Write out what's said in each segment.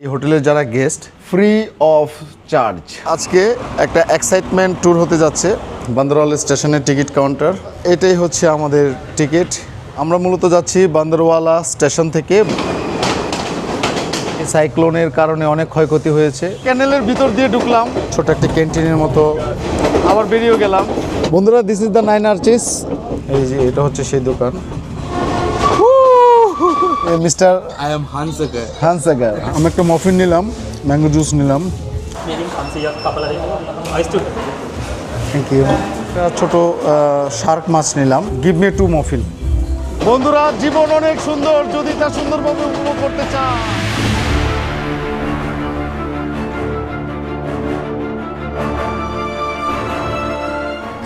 এই হোটেলের যারা গেস্ট ফ্রি অফ চার্জ। আজকে একটা এক্সাইটমেন্ট ট্যুর হতে যাচ্ছে বান্দরওয়ালা স্টেশনের টিকিট কাউন্টার। এটাই হচ্ছে আমাদের টিকিট। আমরা মূলত যাচ্ছি বান্দরওয়ালা স্টেশন থেকে। সাইক্লোনের কারণে অনেক ক্ষয়ক্ষতি হয়েছে। ক্যানেলের ভিতর দিয়ে ঢুকলাম, ছোট একটা ক্যান্টিনের মতো, আবার বেরিয়েও গেলাম। বন্ধুরা, দিস ইজ দ্য 9 আর্চিস। এই যে এটা হচ্ছে সেই দোকান। Mister I am Hansagar. হানসাগার। আমি একটা মফিন নিলাম, ম্যাঙ্গো জুস নিলাম। Thank you. একটা ছোট শার্ক মাছ নিলাম। Give me 2 muffin. বন্ধুরা, জীবন অনেক সুন্দর যদি তা সুন্দরভাবে উপভোগ করতে চান।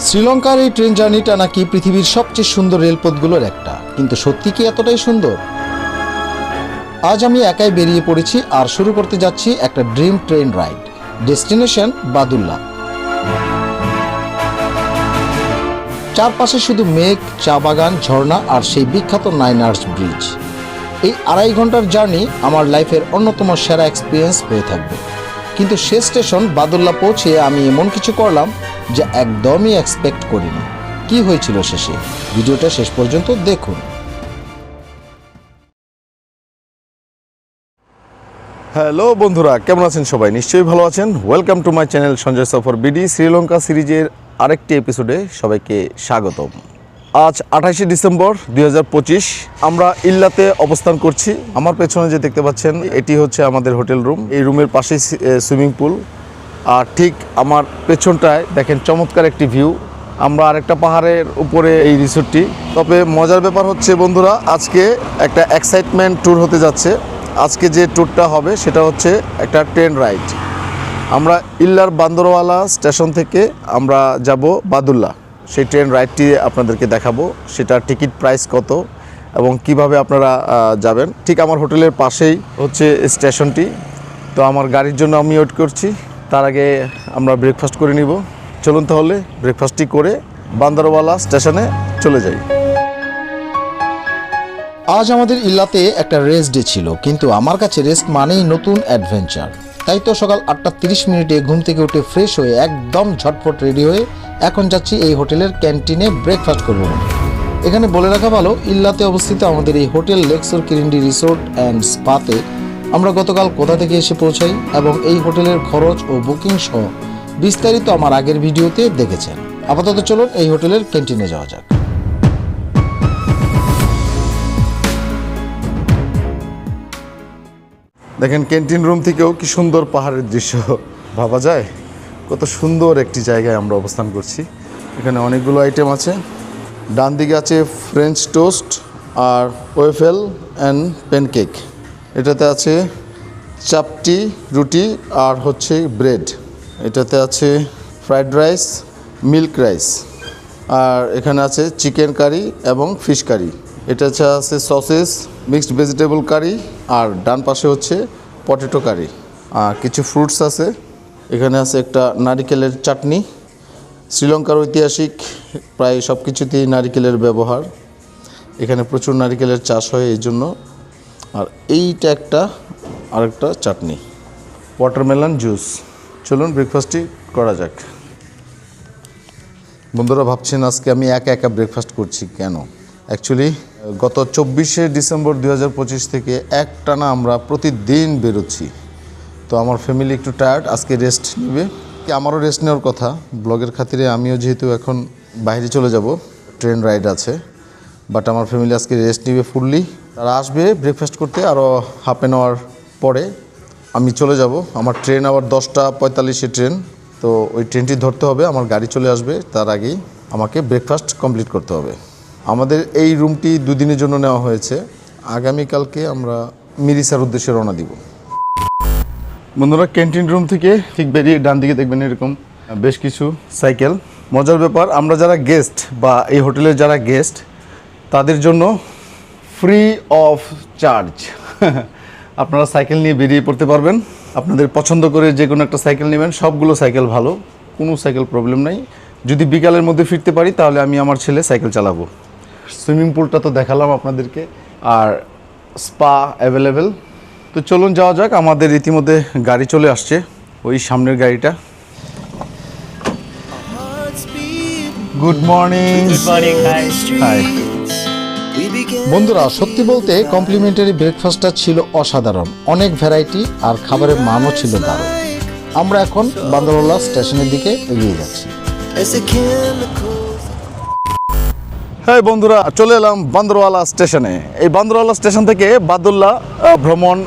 শ্রীলঙ্কার এই ট্রেন জার্নিটা নাকি পৃথিবীর সবচেয়ে সুন্দর রেলপথগুলোর একটা, কিন্তু সত্যি কি এতটাই সুন্দর? আজ আমি একাই বেরিয়ে পড়েছি আর শুরু করতে যাচ্ছি একটা dream train ride. Destination Badulla. চারপাশে শুধু মেঘ, চা বাগান, ঝর্ণা আর সেই বিখ্যাত 9 আর্চ ব্রিজ। এই 2.5 ঘন্টার জার্নি আমার লাইফের অন্যতম সেরা এক্সপিরিয়েন্স হয়ে থাকবে। কিন্তু শেষ স্টেশন বাদুল্লা পৌঁছে আমি এমন কিছু করলাম যা একদমই এক্সপেক্ট করিনি। কি হয়েছিল শেষে? ভিডিওটা শেষ পর্যন্ত দেখুন। হ্যালো বন্ধুরা, কেমন আছেন সবাই? নিশ্চয়ই ভালো আছেন। Welcome to my channel Sanjay সফর বিডি। শ্রীলঙ্কা সিরিজের আরেকটি এপিসোডে সবাইকে স্বাগতম। আজ 28শে ডিসেম্বর 2025। আমরা ইল্লাতে অবস্থান করছি। আমার পেছনে যে দেখতে পাচ্ছেন এটি হচ্ছে আমাদের হোটেল রুম। এই রুমের পাশেই সুইমিং পুল, আর ঠিক আমার পেছনটায় দেখেন চমৎকার একটি ভিউ। আমরা আরেকটা পাহাড়ের উপরে এই রিসোর্টটি। তবে মজার ব্যাপার হচ্ছে বন্ধুরা, আজকে একটা এক্সাইটমেন্ট ট্যুর হতে যাচ্ছে। আজকে যে ট্যুরটা হবে সেটা হচ্ছে একটা ট্রেন রাইড। আমরা ইল্লার বান্দরওয়ালা স্টেশন থেকে আমরা যাব বাদুল্লা। সেই ট্রেন রাইডটি আপনাদেরকে দেখাবো, সেটার টিকিট প্রাইস কত এবং কিভাবে আপনারা যাবেন। ঠিক আমার হোটেলের পাশেই হচ্ছে স্টেশনটি। তো আমার গাড়ির জন্য আমি ওয়েট করছি। তার আগে আমরা ব্রেকফাস্ট করে নিব। চলুন তাহলে ব্রেকফাস্টটি করে বান্দরওয়ালা স্টেশনে চলে যাই। আজ আমাদের ইল্লাতে একটা রেস্ট ডে ছিল, কিন্তু আমার কাছে রেস্ট মানেই নতুন অ্যাডভেঞ্চার। তাই তো সকাল 8:30 ঘুম থেকে উঠে ফ্রেশ হয়ে একদম ঝটফট রেডি হয়ে এখন যাচ্ছি এই হোটেলের ক্যান্টিনে ব্রেকফাস্ট করবো। এখানে বলে রাখা ভালো, ইল্লাতে অবস্থিত আমাদের এই হোটেল লেকশোর কিরিন্ডি রিসোর্ট অ্যান্ড স্পাতে আমরা গতকাল কোথা থেকে এসে পৌঁছাই এবং এই হোটেলের খরচ ও বুকিং সহ বিস্তারিত আমার আগের ভিডিওতে দেখেছেন। আপাতত চলুন এই হোটেলের ক্যান্টিনে যাওয়া যাক। দেখেন, ক্যান্টিন রুম থেকেও কি সুন্দর পাহাড়ের দৃশ্য ভাবা যায়। কত সুন্দর একটি জায়গায় আমরা অবস্থান করছি। এখানে অনেকগুলো আইটেম আছে। ডান দিকে আছে ফ্রেঞ্চ টোস্ট আর ওয়েফেল অ্যান্ড প্যানকেক। এটাতে আছে চাপটি, রুটি আর হচ্ছে ব্রেড। এটাতে আছে ফ্রাইড রাইস, মিল্ক রাইস, আর এখানে আছে চিকেন কারি এবং ফিশ কারি। এটাতে আছে সসেস, মিক্সড ভেজিটেবল কারি, আর ডান পাশে হচ্ছে পটেটো কারি। আর কিছু ফ্রুটস আছে। এখানে আছে একটা নারিকেলের চাটনি। শ্রীলঙ্কার ঐতিহাসিক প্রায় সব কিছুতেই নারিকেলের ব্যবহার। এখানে প্রচুর নারিকেলের চাষ হয় এই জন্য। আর এইটা একটা আরেকটা চাটনি, ওয়াটারমেলন জুস। চলুন ব্রেকফাস্টটি করা যাক। বন্ধুরা, ভাবছেন আজকে আমি একা একা ব্রেকফাস্ট করছি কেন? অ্যাকচুয়ালি গত 24শে ডিসেম্বর 2025 থেকে একটানা আমরা প্রতিদিন বেরোচ্ছি। তো আমার ফ্যামিলি একটু টায়ার্ড, আজকে রেস্ট নেবে। আমারও রেস্ট নেওয়ার কথা ব্লগের খাতিরে। আমিও যেহেতু এখন বাইরে চলে যাব, ট্রেন রাইড আছে, বাট আমার ফ্যামিলি আজকে রেস্ট নেবে ফুললি। তারা আসবে ব্রেকফাস্ট করতে আরও হাফ অ্যান আওয়ার পরে। আমি চলে যাব। আমার ট্রেন আবার 10:45-এ ট্রেন। তো ওই ট্রেনটি ধরতে হবে, আমার গাড়ি চলে আসবে তার আগেই আমাকে ব্রেকফাস্ট কমপ্লিট করতে হবে। আমাদের এই রুমটি 2 দিনের জন্য নেওয়া হয়েছে। আগামীকালকে আমরা মিরিসার উদ্দেশ্যে রওনা দিব। বন্ধুরা, ক্যান্টিন রুম থেকে ঠিক বেরিয়ে ডান দিকে দেখবেন এরকম বেশ কিছু সাইকেল। মজার ব্যাপার, আমরা যারা গেস্ট বা এই হোটেলের যারা গেস্ট তাদের জন্য ফ্রি অফ চার্জ আপনারা সাইকেল নিয়ে বেরিয়ে পড়তে পারবেন। আপনাদের পছন্দ করে যে কোনো একটা সাইকেল নেবেন। সবগুলো সাইকেল ভালো, কোনো সাইকেল প্রবলেম নাই। যদি বিকালের মধ্যে ফিরতে পারি তাহলে আমি আমার ছেলে সাইকেল চালাবো। সুইমিং পুলটা তো দেখালাম আপনাদেরকে, আর স্পা অ্যাভেলেবেল। তো চলুন যাওয়া যাক। আমাদের ইতিমধ্যে গাড়ি চলে আসছে, ওই সামনের গাড়িটা। Good morning. হাই বন্ধুরা, সত্যি বলতে কমপ্লিমেন্টারি ব্রেকফাস্টটা ছিল অসাধারণ, অনেক ভ্যারাইটি আর খাবারের মানও ছিল দারুণ। আমরা এখন বান্দরওয়ালা স্টেশনের দিকে এগিয়ে যাচ্ছি। হ্যাঁ বন্ধুরা, চলে এলাম বান্দরওয়ালা স্টেশনে। এই বান্দরওয়ালা স্টেশন থেকে বাদুল্লাহ ভ্রমণ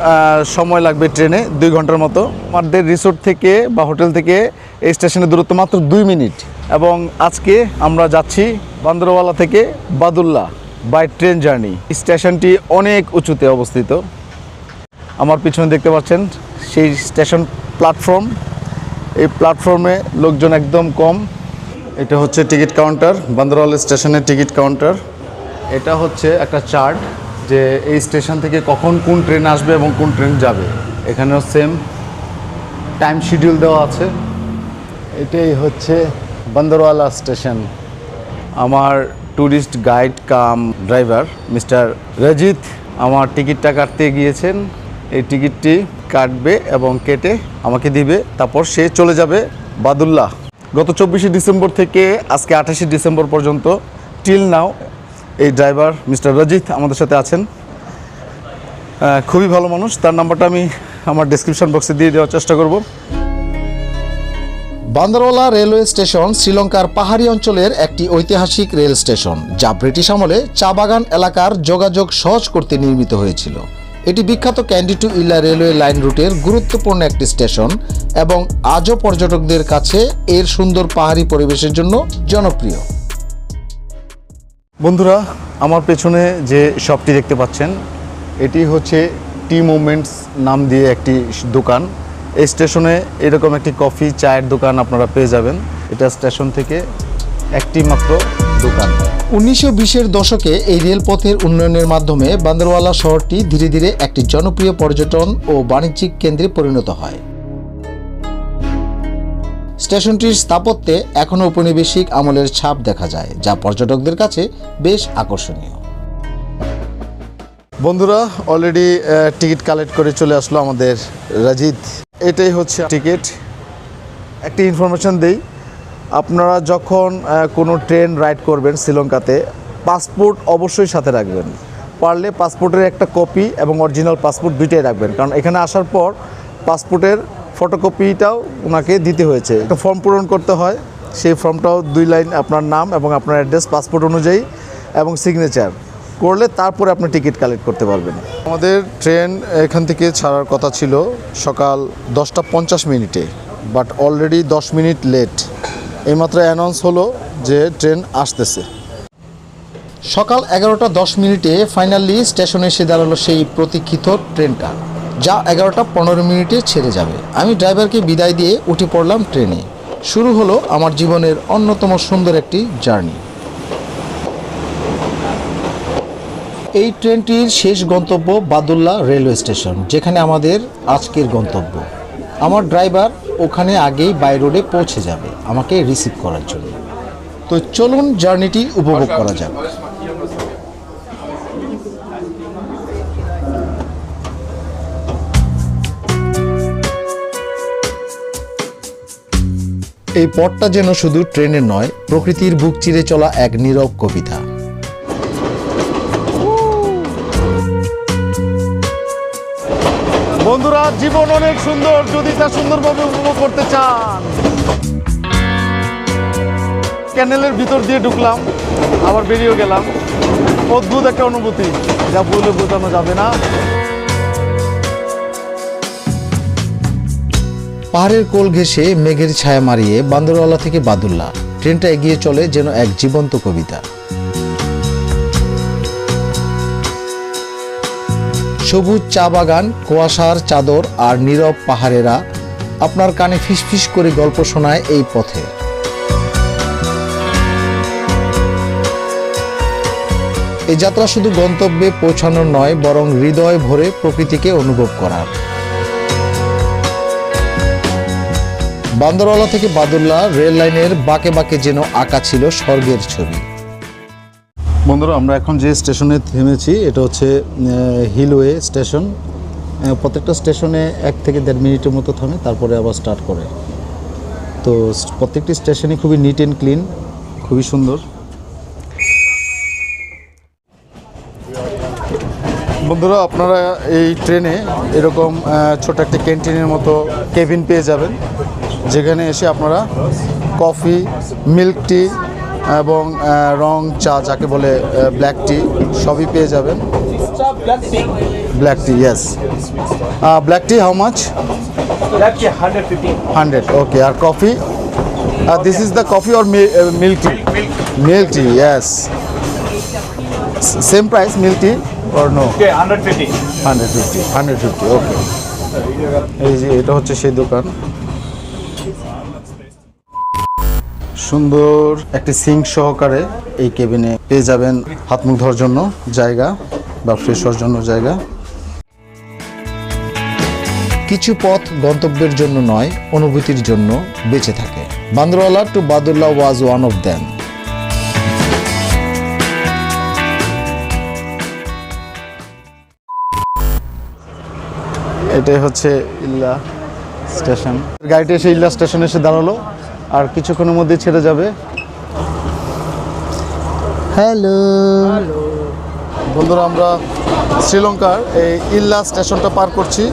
সময় লাগবে ট্রেনে 2 ঘন্টার মতো। আমাদের রিসোর্ট থেকে বা হোটেল থেকে এই স্টেশনের দূরত্ব মাত্র 2 মিনিট। এবং আজকে আমরা যাচ্ছি বান্দরওয়ালা থেকে বাদুল্লাহ বাই ট্রেন জার্নি। স্টেশনটি অনেক উঁচুতে অবস্থিত। আমার পিছনে দেখতে পাচ্ছেন সেই স্টেশন প্ল্যাটফর্ম। এই প্ল্যাটফর্মে লোকজন একদম কম। এটা হচ্ছে টিকিট কাউন্টার, বান্দরওয়ালা স্টেশনের টিকিট কাউন্টার। এটা হচ্ছে একটা চার্ট যে এই স্টেশন থেকে কখন কোন ট্রেন আসবে এবং কোন ট্রেন যাবে। এখানেও সেম টাইম শিডিউল দেওয়া আছে। এটাই হচ্ছে বান্দরওয়ালা স্টেশন। আমার tourist guide cum driver mister Rajit আমার টিকিটটা কাটতে গিয়েছেন। এই টিকিটটি কাটবে এবং কেটে আমাকে দিবে, তারপর সে চলে যাবে বাদুল্লাহ। গত 24শে ডিসেম্বর থেকে আজকে 28শে ডিসেম্বর পর্যন্ত টিল নাও এই ড্রাইভার মিস্টার রজিত আমাদের সাথে আছেন। খুবই ভালো মানুষ। তার নাম্বারটা আমি আমার ডেসক্রিপশন বক্সে দিয়ে দেওয়ার চেষ্টা করব। বান্দরওয়ালা রেলওয়ে স্টেশন শ্রীলঙ্কার পাহাড়ি অঞ্চলের একটি ঐতিহাসিক রেল স্টেশন, যা ব্রিটিশ আমলে চা বাগান এলাকার যোগাযোগ সহজ করতে নির্মিত হয়েছিল। এটি বিখ্যাত ক্যান্ডি টু ইলা রেলওয়ে লাইন রুটের গুরুত্বপূর্ণ একটি স্টেশন এবং আজও পর্যটকদের কাছে এর সুন্দর পাহাড়ি পরিবেশের জন্য জনপ্রিয়। বন্ধুরা, আমার পেছনে যে শপটি দেখতে পাচ্ছেন এটি হচ্ছে টি মুভমেন্টস নাম দিয়ে একটি দোকান। এই স্টেশনে এরকম একটি কফি চায়ের দোকান আপনারা পেয়ে যাবেন। এটা স্টেশন থেকে একটি মাত্র দোকান। 1920-এর দশকে এই রেলপথের উন্নয়নের মাধ্যমে বান্দরওয়ালা শহরটি ধীরে ধীরে একটি জনপ্রিয় পর্যটন ও বাণিজ্যিক কেন্দ্রে পরিণত হয়। স্টেশনটির স্থাপত্যে এখনও ঔপনিবেশিক আমলের ছাপ দেখা যায়, যা পর্যটকদের কাছে বেশ আকর্ষণীয়। বন্ধুরা, অলরেডি টিকিট কালেক্ট করে চলে আসলো আমাদের রাজিদ। এটাই হচ্ছে টিকিট। একটি ইনফরমেশন দেই, আপনারা যখন কোনো ট্রেন রাইড করবেন শ্রীলঙ্কাতে, পাসপোর্ট অবশ্যই সাথে রাখবেন। পারলে পাসপোর্টের একটা কপি এবং অরিজিনাল পাসপোর্ট দুইটাই রাখবেন, কারণ এখানে আসার পর পাসপোর্টের ফটোকপিটাও ওনাকে দিতে হয়েছে। একটা ফর্ম পূরণ করতে হয়, সেই ফর্মটাও 2 লাইন আপনার নাম এবং আপনার অ্যাড্রেস পাসপোর্ট অনুযায়ী এবং সিগনেচার করলে তারপরে আপনি টিকিট কালেক্ট করতে পারবেন। আমাদের ট্রেন এখান থেকে ছাড়ার কথা ছিল সকাল 10:50, বাট অলরেডি 10 মিনিট লেট। এইমাত্র অ্যানাউন্স হলো যে ট্রেন আসতেছে। সকাল 11:10 ফাইনালি স্টেশনে এসে দাঁড়ালো সেই প্রতীক্ষিত ট্রেনটা, যা 11:15 ছেড়ে যাবে। আমি ড্রাইভারকে বিদায় দিয়ে উঠে পড়লাম ট্রেনে। শুরু হলো আমার জীবনের অন্যতম সুন্দর একটি জার্নি। এই ট্রেনটির শেষ গন্তব্য বাদুল্লাহ রেলওয়ে স্টেশন, যেখানে আমাদের আজকের গন্তব্য। আমার ড্রাইভার ওখানে আগেই বাই রোডে পৌঁছে যাবে আমাকে রিসিভ করার জন্য। তো চলুন জার্নিটি উপভোগ করা যাক। এই পথটা যেন শুধু ট্রেনের নয়, প্রকৃতির বুক চিরে চলা এক নীরব কবিতা। বন্ধুরা, জীবন অনেক সুন্দর যদি তা সুন্দরভাবে উপভোগ করতে চান। ক্যানেলের ভিতর দিয়ে ঢুকলাম, আবার বেরিয়ে গেলাম। অদ্ভুত একটা অনুভূতি, যা বলে বোঝানো যাবে না। পাহাড়ের কোল ঘেঁষে মেঘের ছায়া মারিয়ে বান্দরওয়ালা থেকে বাদুল্লাহ ট্রেনটা এগিয়ে চলে যেন এক জীবন্ত কবিতা। সবুজ চা বাগান, কুয়াশার চাদর আর নীরব পাহাড়েরা আপনার কানে ফিসফিস করে গল্প শোনায় এই পথে। এই যাত্রা শুধু গন্তব্যে পৌঁছানোর নয়, বরং হৃদয় ভরে প্রকৃতিকে অনুভব করার। বান্দরওয়ালা থেকে বাদুল্লাহ রেল লাইনের বাঁকে বাঁকে যেন আঁকা ছিল স্বর্গের ছবি। বন্ধুরা, আমরা এখন যে স্টেশনে থেমেছি এটা হচ্ছে হিলওয়ে স্টেশন। প্রত্যেকটা স্টেশনে 1 থেকে 1.5 মিনিটের মতো থামে, তারপরে আবার স্টার্ট করে। তো প্রত্যেকটি স্টেশনই খুবই নিট অ্যান্ড ক্লিন, খুবই সুন্দর। বন্ধুরা, আপনারা এই ট্রেনে এরকম ছোট একটা ক্যান্টিনের মতো কেবিন পেয়ে যাবেন, যেখানে এসে আপনারা কফি, মিল্ক টি এবং রং চা যাকে বলে ব্ল্যাক টি সবই পেয়ে যাবেন। Black tea, yes. Black tea how much? Black tea 150. 100, okay. আর coffee, this is the coffee or milk tea? Milk tea, yes. Same price milk tea or no? Okay, 150. 150, okay. এই যে এটা হচ্ছে সেই দোকান। সুন্দর একটি সিঙ্ক সহকারে এই কেবিনে পেয়ে যাবেন হাত মুখ ধোয়ার জন্য জায়গা বা ফ্রেশ হওয়ার জন্য জায়গা। কিছু পথ গন্তব্যের জন্য নয়, অনুভূতির জন্য বেঁচে থাকে। Bandarawela to Badulla was one of them. এটাই হচ্ছে ইল্লা স্টেশন। গাড়িটা এসে ইল্লা স্টেশনে এসে দাঁড়ালো, আর কিছুক্ষণের মধ্যে ছেড়ে যাবে। হ্যালো। বন্ধুরা, আমরা শ্রীলঙ্কার এই ইল্লা স্টেশনটা পার করছি,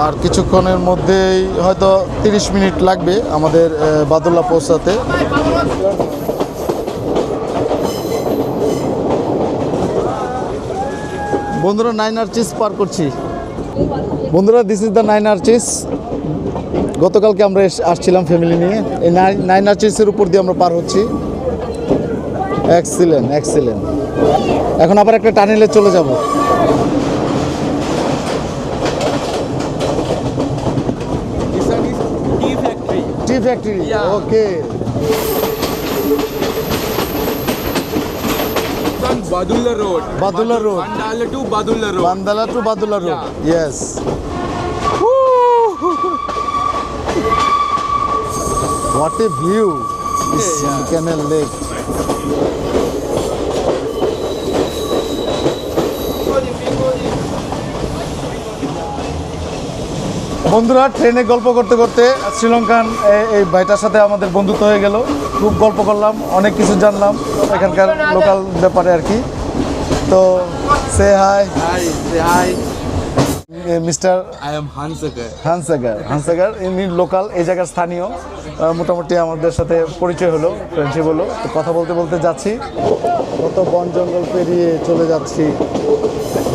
আর কিছুক্ষণের মধ্যেই হয়তো 30 মিনিট লাগবে আমাদের বাদুল্লাহ পৌঁছাতে। বন্ধুরা, 9 আর্চিস পার করছি। বন্ধুরা, দিস ইজ দ্য 9 আর্চিস। গতকালকে আমরা আসছিলাম ফ্যামিলি নিয়ে। এই 9 আর্চিসের উপর দিয়ে আমরা পার হচ্ছি। Excellent, excellent. এখন আবার একটা টানেলে চলে যাব। This one is tea factory. T factory, Yeah. Okay. It's on Badulla Road. Badulla Road. Bandala to Badulla Road. Bandala to Badulla road, Yeah. Yes. What a view, canal lake. বন্ধুরা, ট্রেনে গল্প করতে করতে শ্রীলঙ্কান এই ভাইটার সাথে আমাদের বন্ধুত্ব হয়ে গেল। খুব গল্প করলাম, অনেক কিছু জানলাম এখানকার লোকাল ব্যাপারে আর কি। তো সে hi, Hi, say hi. Mister I am Hansagar. Hansagar ইনি লোকাল, এই জায়গার স্থানীয়। মোটামুটি আমাদের সাথে পরিচয় হলো, ফ্রেন্ডশিপ হলো। তো কথা বলতে বলতে যাচ্ছি, কত বন জঙ্গল পেরিয়ে চলে যাচ্ছি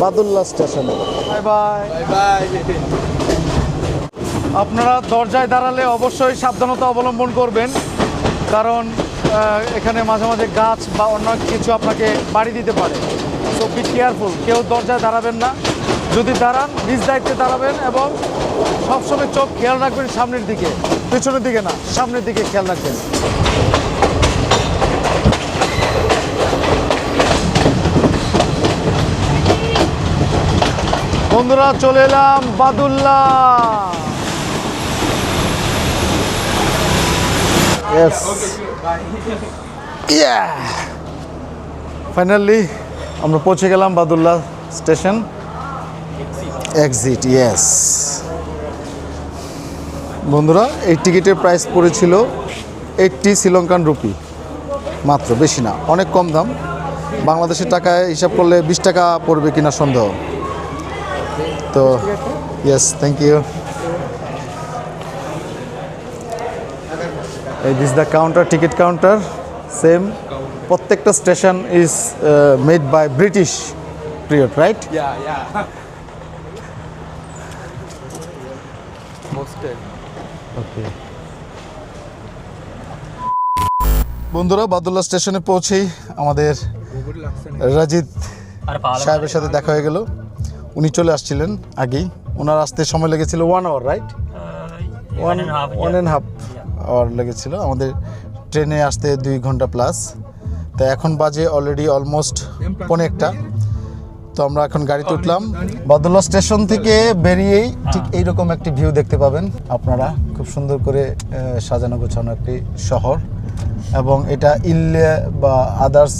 বাদুল্লাহ স্টেশনে। Bye bye. Bye bye. আপনারা দরজায় দাঁড়ালে অবশ্যই সাবধানতা অবলম্বন করবেন, কারণ এখানে মাঝে মাঝে গাছ বা অন্য কিছু আপনাকে বাড়ি দিতে পারে। সো বি কেয়ারফুল, কেউ দরজায় দাঁড়াবেন না। যদি দাঁড়ান, নিজ দায়িত্বে দাঁড়াবেন এবং সবসময় চোখ খেয়াল রাখবেন সামনের দিকে, পেছনের দিকে না, সামনের দিকে খেয়াল রাখবেন। বন্ধুরা, চলে এলাম বাদুল্লাহ। Yes. Yeah. ফাইনালি আমরা পৌঁছে গেলাম বাদুল্লাহ স্টেশন। Exit, yes. বন্ধুরা, এই টিকিটের প্রাইস পড়েছিল 80 শ্রীলঙ্কান রুপি মাত্র, বেশি না, অনেক কম দাম। বাংলাদেশের টাকায় হিসাব করলে 20 টাকা পড়বে কিনা সন্দেহ। তো yes, thank you. This the counter, ticket counter. Same, প্রত্যেকটা station is made by British period, right? Yeah, yeah. Hostel. Okay. বন্ধুরা, বাদুল্লাহ স্টেশনে পৌঁছেই আমাদের রাজিদ সাহেবের সাথে দেখা হয়ে গেল। উনি চলে আসছিলেন আগেই, ওনার আসতে সময় লেগেছিল 1 আওয়ার, রাইট? 1.5 আওয়ার লেগেছিল। আমাদের ট্রেনে আসতে 2 ঘন্টা প্লাস। তো এখন বাজে অলরেডি অলমোস্ট 1:45। তো আমরা এখন গাড়িতে উঠলাম। বাদুল্লাহ স্টেশন থেকে বেরিয়েই ঠিক এইরকম একটি ভিউ দেখতে পাবেন আপনারা। খুব সুন্দর করে সাজানো গোছানো একটি শহর, এবং এটা ইল্লে বা আদার্স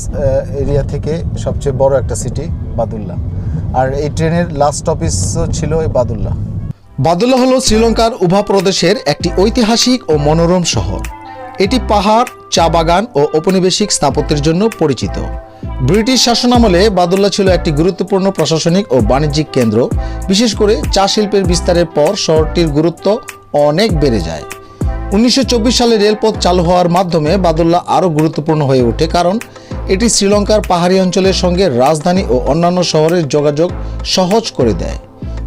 এরিয়া থেকে সবচেয়ে বড় একটা সিটি বাদুল্লাহ। আর এই ট্রেনের লাস্ট স্টপেজ ছিল এই বাদুল্লাহ। বাদুল্লাহ হলো শ্রীলঙ্কার উভা প্রদেশের একটি ঐতিহাসিক ও মনোরম শহর। এটি পাহাড়, চা বাগান ও ঔপনিবেশিক স্থাপত্যের জন্য পরিচিত। ব্রিটিশ শাসনামলে বাদুল্লাহ ছিল একটি গুরুত্বপূর্ণ প্রশাসনিক ও বাণিজ্যিক কেন্দ্র। বিশেষ করে চা শিল্পের বিস্তারের পর শহরটির গুরুত্ব অনেক বেড়ে যায়। 1924 সালে রেলপথ চালু হওয়ার মাধ্যমে বাদুল্লাহ আরও গুরুত্বপূর্ণ হয়ে ওঠে, কারণ এটি শ্রীলঙ্কার পাহাড়ি অঞ্চলের সঙ্গে রাজধানী ও অন্যান্য শহরের যোগাযোগ সহজ করে দেয়।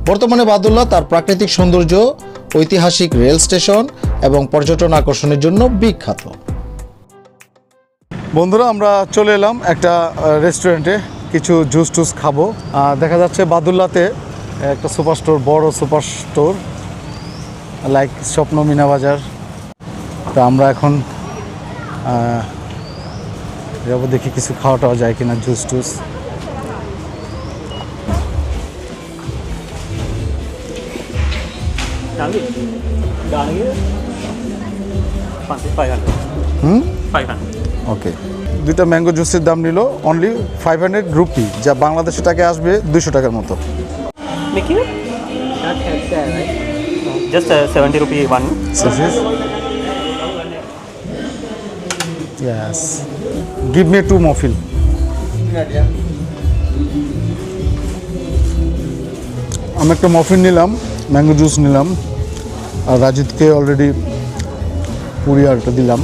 বর্তমানে বাদুল্লাহ তার প্রাকৃতিক সৌন্দর্য, ঐতিহাসিক রেল স্টেশন এবং পর্যটন আকর্ষণের জন্য বিখ্যাত। বন্ধুরা, আমরা চলে এলাম একটা রেস্টুরেন্টে, কিছু জুস টুস খাবো। দেখা যাচ্ছে বাদুল্লাতে একটা সুপার স্টোর, বড় সুপার স্টোর লাইক স্বপ্ন মিনা বাজার। তো আমরা এখন যাবো, দেখি কিছু খাওয়া টাওয়া যায় কিনা, জুস টুস। ওকে, দুইটা ম্যাঙ্গো জুসের দাম নিল অনলি 500 রুপি, যা বাংলাদেশে টাকায় আসবে 200 টাকার মতো। Mickey? Just 70 rupee one. Yes. Give me 2 muffin. আমি একটা মফিন নিলাম, ম্যাঙ্গো জুস নিলাম, আর রাজিদকে অলরেডি পুরি আর একটা দিলাম।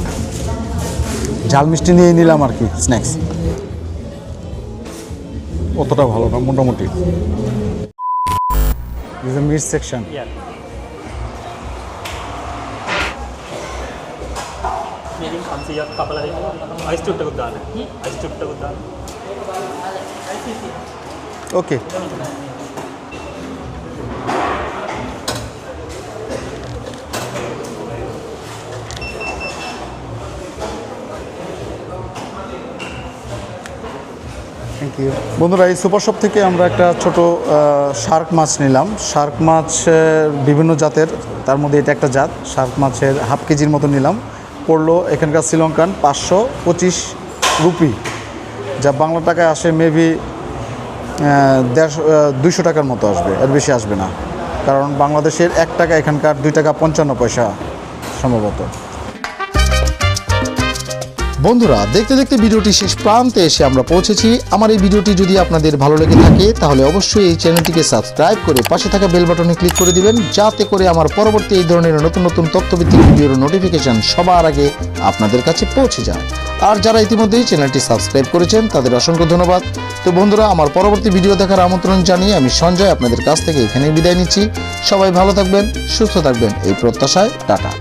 ঝাল মিষ্টি নিয়ে নিলাম আর কি, স্ন্যাক্স। অতটা ভালো না, মোটামুটি। This is a meat section. Yeah. Meaning kamsi ya kapala hai. Ice chutta guddan hai. Ice chutta guddan. Okay. Thank you. বন্ধুরা, এই সুপার শপ থেকে আমরা একটা ছোট শার্ক মাছ নিলাম। শার্ক মাছ বিভিন্ন জাতের, তার মধ্যে এটা একটা জাত। শার্ক মাছের হাফ কেজির মতো নিলাম, পড়লো এখানকার শ্রীলঙ্কান 525 রুপি, যা বাংলা টাকায় আসে মেবি 200 টাকার মতো আসবে, এর বেশি আসবে না, কারণ বাংলাদেশের 1 টাকা এখানকার 2 টাকা 55 পয়সা সম্ভবত। বন্ধুরা, দেখতে দেখতে ভিডিওটি শেষ প্রান্তে এসে আমরা পৌঁছেছি। আমার এই ভিডিওটি যদি আপনাদের ভালো লেগে থাকে তাহলে অবশ্যই এই চ্যানেলটিকে সাবস্ক্রাইব করে পাশে থাকা বেল বাটনে ক্লিক করে দিবেন, যাতে করে আমার পরবর্তী এই ধরনের নতুন নতুন তথ্যভিত্তিক ভিডিওর নোটিফিকেশন সবার আগে আপনাদের কাছে পৌঁছে যায়। আর যারা ইতিমধ্যেই চ্যানেলটি সাবস্ক্রাইব করেছেন তাদের অসংখ্য ধন্যবাদ। তো বন্ধুরা, আমার পরবর্তী ভিডিও দেখার আমন্ত্রণ জানিয়ে আমি সঞ্জয় আপনাদের কাছ থেকে এখানেই বিদায় নিচ্ছি। সবাই ভালো থাকবেন, সুস্থ থাকবেন এই প্রত্যাশায়। টাটা।